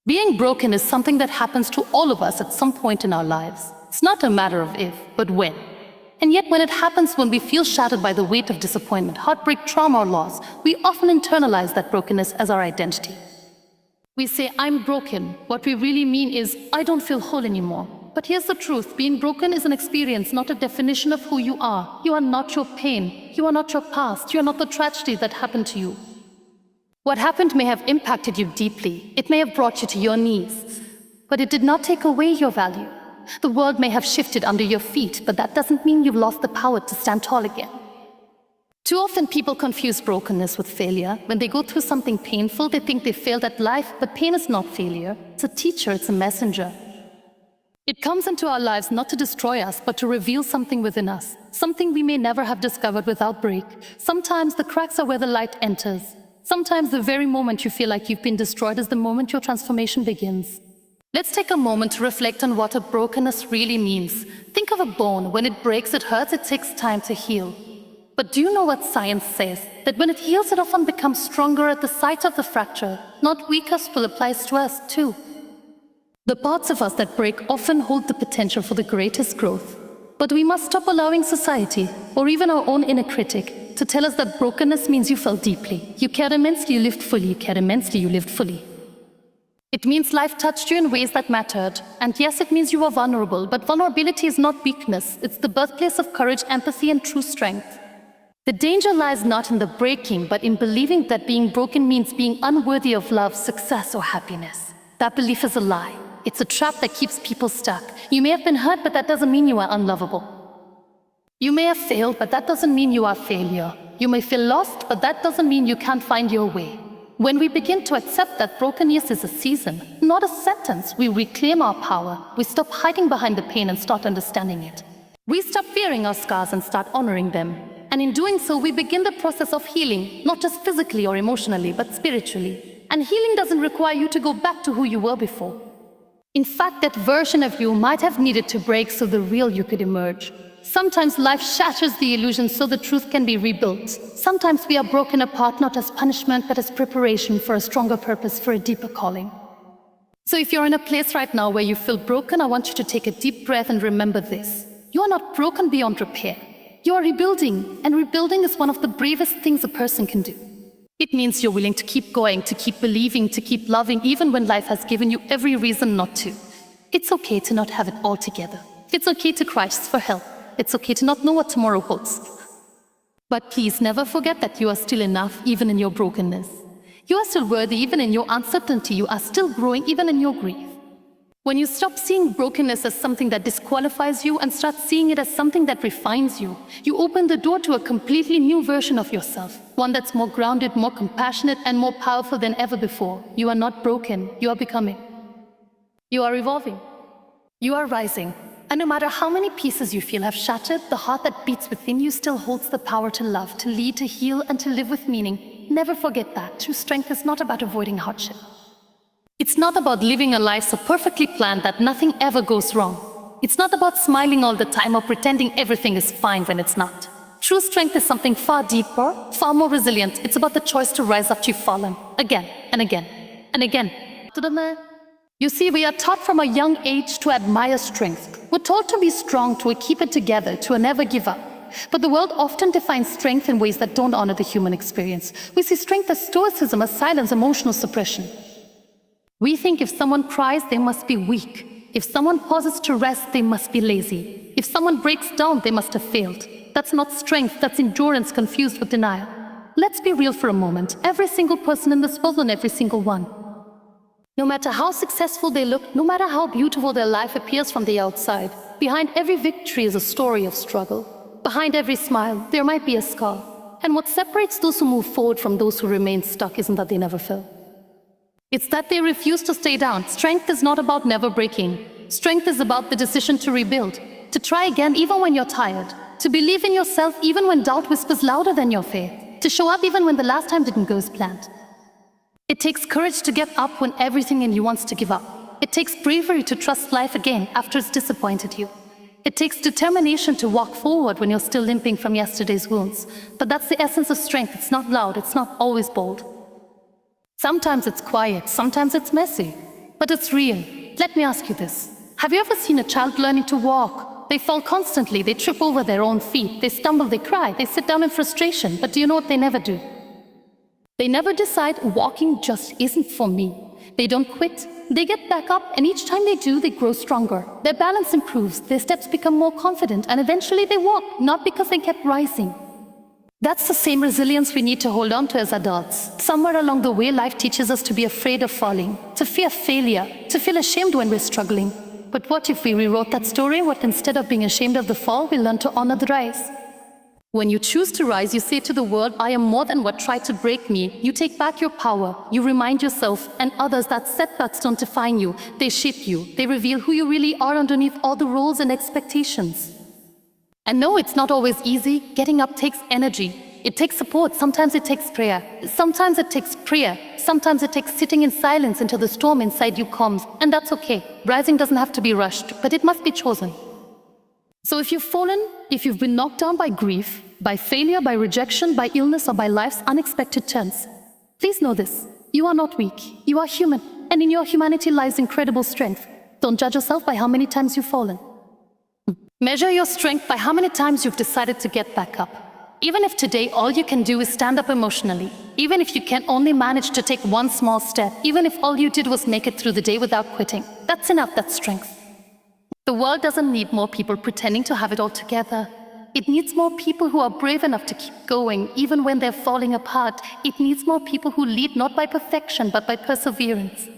Being broken is something that happens to all of us at some point in our lives. It's not a matter of if, but when. And yet when it happens, when we feel shattered by the weight of disappointment, heartbreak, trauma, or loss, we often internalize that brokenness as our identity. We say, I'm broken. What we really mean is, I don't feel whole anymore. But here's the truth. Being broken is an experience, not a definition of who you are. You are not your pain. You are not your past. You are not the tragedy that happened to you. What happened may have impacted you deeply. It may have brought you to your knees. But it did not take away your value. The world may have shifted under your feet, but that doesn't mean you've lost the power to stand tall again. Too often people confuse brokenness with failure. When they go through something painful, they think they failed at life, but pain is not failure. It's a teacher, it's a messenger. It comes into our lives not to destroy us, but to reveal something within us, something we may never have discovered without break. Sometimes the cracks are where the light enters. Sometimes the very moment you feel like you've been destroyed is the moment your transformation begins. Let's take a moment to reflect on what a brokenness really means. Think of a bone. When it breaks, it hurts, it takes time to heal. But do you know what science says? That when it heals, it often becomes stronger at the site of the fracture. Not weaker still applies to us too. The parts of us that break often hold the potential for the greatest growth. But we must stop allowing society, or even our own inner critic, to tell us that brokenness means you felt deeply. You cared immensely, you lived fully. You cared immensely, you lived fully. It means life touched you in ways that mattered. And yes, it means you were vulnerable, but vulnerability is not weakness. It's the birthplace of courage, empathy, and true strength. The danger lies not in the breaking, but in believing that being broken means being unworthy of love, success, or happiness. That belief is a lie. It's a trap that keeps people stuck. You may have been hurt, but that doesn't mean you are unlovable. You may have failed, but that doesn't mean you are a failure. You may feel lost, but that doesn't mean you can't find your way. When we begin to accept that brokenness is a season, not a sentence, we reclaim our power. We stop hiding behind the pain and start understanding it. We stop fearing our scars and start honoring them. And in doing so, we begin the process of healing, not just physically or emotionally, but spiritually. And healing doesn't require you to go back to who you were before. In fact, that version of you might have needed to break so the real you could emerge. Sometimes life shatters the illusion so the truth can be rebuilt. Sometimes we are broken apart not as punishment, but as preparation for a stronger purpose, for a deeper calling. So if you're in a place right now where you feel broken, I want you to take a deep breath and remember this. You are not broken beyond repair. You are rebuilding, and rebuilding is one of the bravest things a person can do. It means you're willing to keep going, to keep believing, to keep loving, even when life has given you every reason not to. It's okay to not have it all together. It's okay to cry for help. It's okay to not know what tomorrow holds. But please never forget that you are still enough, even in your brokenness. You are still worthy, even in your uncertainty. You are still growing, even in your grief. When you stop seeing brokenness as something that disqualifies you and start seeing it as something that refines you, you open the door to a completely new version of yourself. One that's more grounded, more compassionate, and more powerful than ever before. You are not broken. You are becoming. You are evolving. You are rising. And no matter how many pieces you feel have shattered, the heart that beats within you still holds the power to love, to lead, to heal, and to live with meaning. Never forget that. True strength is not about avoiding hardship. It's not about living a life so perfectly planned that nothing ever goes wrong. It's not about smiling all the time or pretending everything is fine when it's not. True strength is something far deeper, far more resilient. It's about the choice to rise after you've fallen, again and again and again. You see, we are taught from a young age to admire strength. We're told to be strong, to keep it together, to never give up. But the world often defines strength in ways that don't honor the human experience. We see strength as stoicism, as silence, emotional suppression. We think if someone cries, they must be weak. If someone pauses to rest, they must be lazy. If someone breaks down, they must have failed. That's not strength, that's endurance confused with denial. Let's be real for a moment. Every single person in this world and every single one. No matter how successful they look, no matter how beautiful their life appears from the outside, behind every victory is a story of struggle. Behind every smile, there might be a scar. And what separates those who move forward from those who remain stuck isn't that they never fell. It's that they refuse to stay down. Strength is not about never breaking. Strength is about the decision to rebuild, to try again even when you're tired, to believe in yourself even when doubt whispers louder than your faith, to show up even when the last time didn't go as planned. It takes courage to get up when everything in you wants to give up. It takes bravery to trust life again after it's disappointed you. It takes determination to walk forward when you're still limping from yesterday's wounds. But that's the essence of strength. It's not loud, it's not always bold. Sometimes it's quiet, sometimes it's messy. But it's real. Let me ask you this. Have you ever seen a child learning to walk? They fall constantly, they trip over their own feet, they stumble, they cry, they sit down in frustration. But do you know what they never do? They never decide walking just isn't for me. They don't quit. They get back up, and each time they do, they grow stronger. Their balance improves, their steps become more confident, and eventually they walk, not because they kept rising. That's the same resilience we need to hold on to as adults. Somewhere along the way, life teaches us to be afraid of falling, to fear failure, to feel ashamed when we're struggling. But what if we rewrote that story? What instead of being ashamed of the fall, we learn to honor the rise? When you choose to rise, you say to the world, I am more than what tried to break me. You take back your power. You remind yourself and others that setbacks don't define you. They shape you. They reveal who you really are underneath all the roles and expectations. And no, it's not always easy. Getting up takes energy. It takes support. Sometimes it takes prayer. Sometimes it takes prayer. Sometimes it takes sitting in silence until the storm inside you calms. And that's okay. Rising doesn't have to be rushed, but it must be chosen. So if you've fallen, if you've been knocked down by grief, by failure, by rejection, by illness, or by life's unexpected turns, please know this. You are not weak. You are human. And in your humanity lies incredible strength. Don't judge yourself by how many times you've fallen. Measure your strength by how many times you've decided to get back up. Even if today all you can do is stand up emotionally, even if you can only manage to take one small step, even if all you did was make it through the day without quitting, that's enough, that's strength. The world doesn't need more people pretending to have it all together. It needs more people who are brave enough to keep going, even when they're falling apart. It needs more people who lead not by perfection, but by perseverance.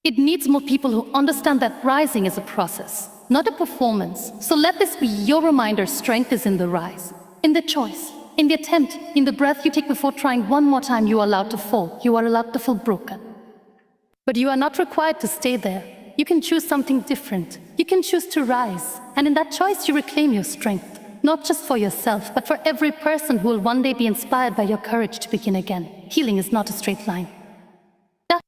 It needs more people who understand that rising is a process, not a performance. So let this be your reminder: strength is in the rise, in the choice, in the attempt, in the breath you take before trying one more time. You are allowed to fall. You are allowed to feel broken. But you are not required to stay there. You can choose something different. You can choose to rise. And in that choice, you reclaim your strength, not just for yourself, but for every person who will one day be inspired by your courage to begin again. Healing is not a straight line.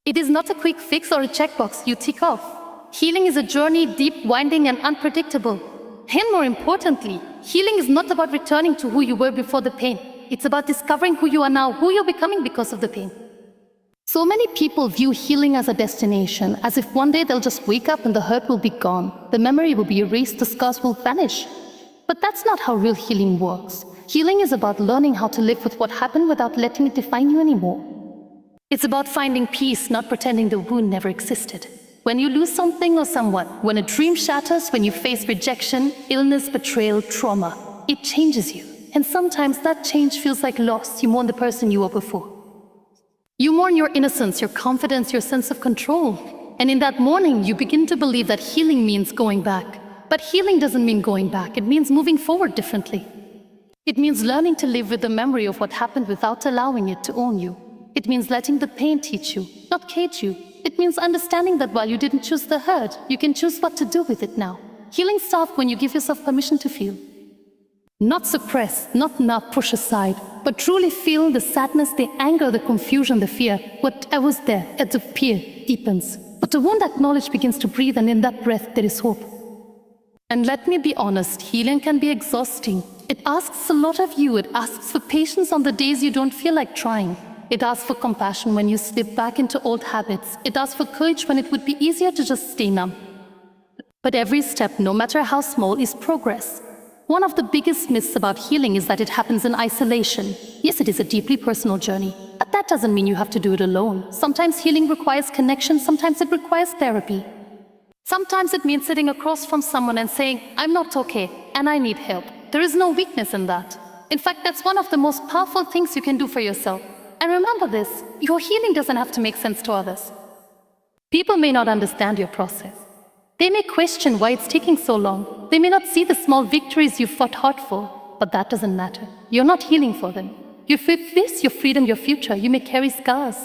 It is not a quick fix or a checkbox you tick off. Healing is a journey, deep, winding, and unpredictable. And more importantly, healing is not about returning to who you were before the pain. It's about discovering who you are now, who you're becoming because of the pain. So many people view healing as a destination, as if one day they'll just wake up and the hurt will be gone, the memory will be erased, the scars will vanish. But that's not how real healing works. Healing is about learning how to live with what happened without letting it define you anymore. It's about finding peace, not pretending the wound never existed. When you lose something or someone, when a dream shatters, when you face rejection, illness, betrayal, trauma, it changes you. And sometimes that change feels like loss. You mourn the person you were before. You mourn your innocence, your confidence, your sense of control. And in that mourning, you begin to believe that healing means going back. But healing doesn't mean going back. It means moving forward differently. It means learning to live with the memory of what happened without allowing it to own you. It means letting the pain teach you, not cage you. It means understanding that while you didn't choose the hurt, you can choose what to do with it now. Healing starts when you give yourself permission to feel. Not suppress, not push aside, but truly feel the sadness, the anger, the confusion, the fear. Whatever's there, it disappears, deepens. But the wound acknowledged begins to breathe, and in that breath there is hope. And let me be honest, healing can be exhausting. It asks a lot of you. It asks for patience on the days you don't feel like trying. It asks for compassion when you slip back into old habits. It asks for courage when it would be easier to just stay numb. But every step, no matter how small, is progress. One of the biggest myths about healing is that it happens in isolation. Yes, it is a deeply personal journey, but that doesn't mean you have to do it alone. Sometimes healing requires connection, sometimes it requires therapy. Sometimes it means sitting across from someone and saying, I'm not okay, and I need help. There is no weakness in that. In fact, that's one of the most powerful things you can do for yourself. And remember this, your healing doesn't have to make sense to others. People may not understand your process. They may question why it's taking so long. They may not see the small victories you fought hard for, but that doesn't matter. You're not healing for them. You face your freedom, your future. You may carry scars.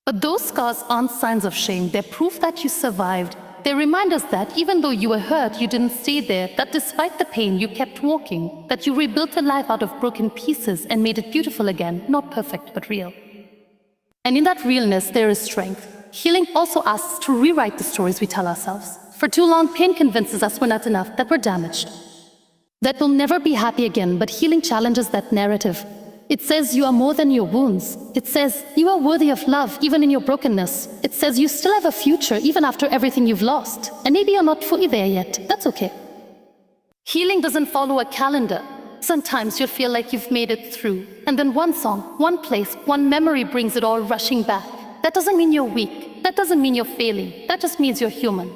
But those scars aren't signs of shame. They're proof that you survived. They're reminders that even though you were hurt, you didn't stay there, that despite the pain, you kept walking, that you rebuilt a life out of broken pieces and made it beautiful again, not perfect, but real. And in that realness, there is strength. Healing also asks to rewrite the stories we tell ourselves. For too long, pain convinces us we're not enough, that we're damaged, that we'll never be happy again, but healing challenges that narrative. It says you are more than your wounds. It says you are worthy of love even in your brokenness. It says you still have a future even after everything you've lost. And maybe you're not fully there yet. That's okay. Healing doesn't follow a calendar. Sometimes you'll feel like you've made it through. And then one song, one place, one memory brings it all rushing back. That doesn't mean you're weak. That doesn't mean you're failing. That just means you're human.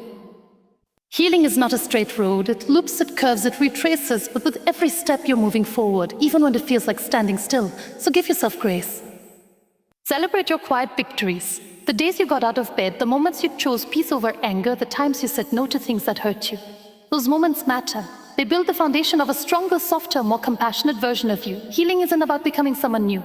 Healing is not a straight road. It loops, it curves, it retraces, but with every step you're moving forward, even when it feels like standing still. So give yourself grace. Celebrate your quiet victories. The days you got out of bed, the moments you chose peace over anger, the times you said no to things that hurt you. Those moments matter. They build the foundation of a stronger, softer, more compassionate version of you. Healing isn't about becoming someone new.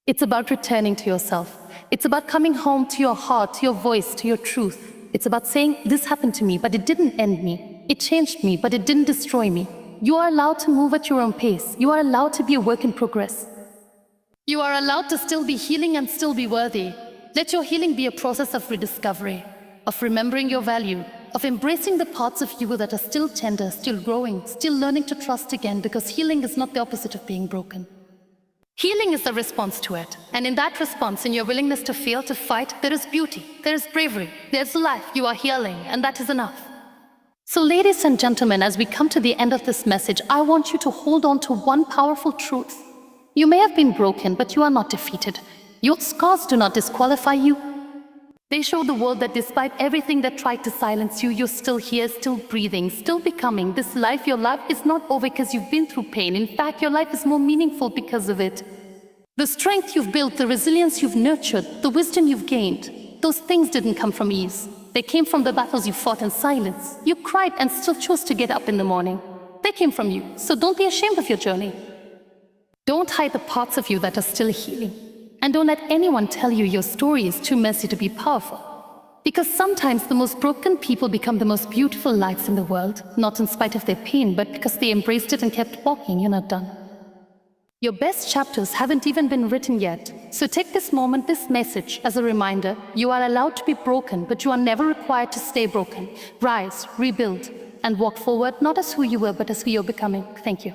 It's about returning to yourself. It's about coming home to your heart, to your voice, to your truth. It's about saying, this happened to me, but it didn't end me. It changed me, but it didn't destroy me. You are allowed to move at your own pace. You are allowed to be a work in progress. You are allowed to still be healing and still be worthy. Let your healing be a process of rediscovery, of remembering your value, of embracing the parts of you that are still tender, still growing, still learning to trust again, because healing is not the opposite of being broken. Healing is the response to it. And in that response, in your willingness to fail, to fight, there is beauty, there is bravery, there's life, you are healing, and that is enough. So ladies and gentlemen, as we come to the end of this message, I want you to hold on to one powerful truth. You may have been broken, but you are not defeated. Your scars do not disqualify you. They show the world that despite everything that tried to silence you, you're still here, still breathing, still becoming. This life, your life is not over because you've been through pain. In fact, your life is more meaningful because of it. The strength you've built, the resilience you've nurtured, the wisdom you've gained, those things didn't come from ease. They came from the battles you fought in silence. You cried and still chose to get up in the morning. They came from you, so don't be ashamed of your journey. Don't hide the parts of you that are still healing. And don't let anyone tell you your story is too messy to be powerful. Because sometimes the most broken people become the most beautiful lights in the world, not in spite of their pain, but because they embraced it and kept walking. You're not done. Your best chapters haven't even been written yet. So take this moment, this message, as a reminder. You are allowed to be broken, but you are never required to stay broken. Rise, rebuild, and walk forward, not as who you were, but as who you're becoming. Thank you.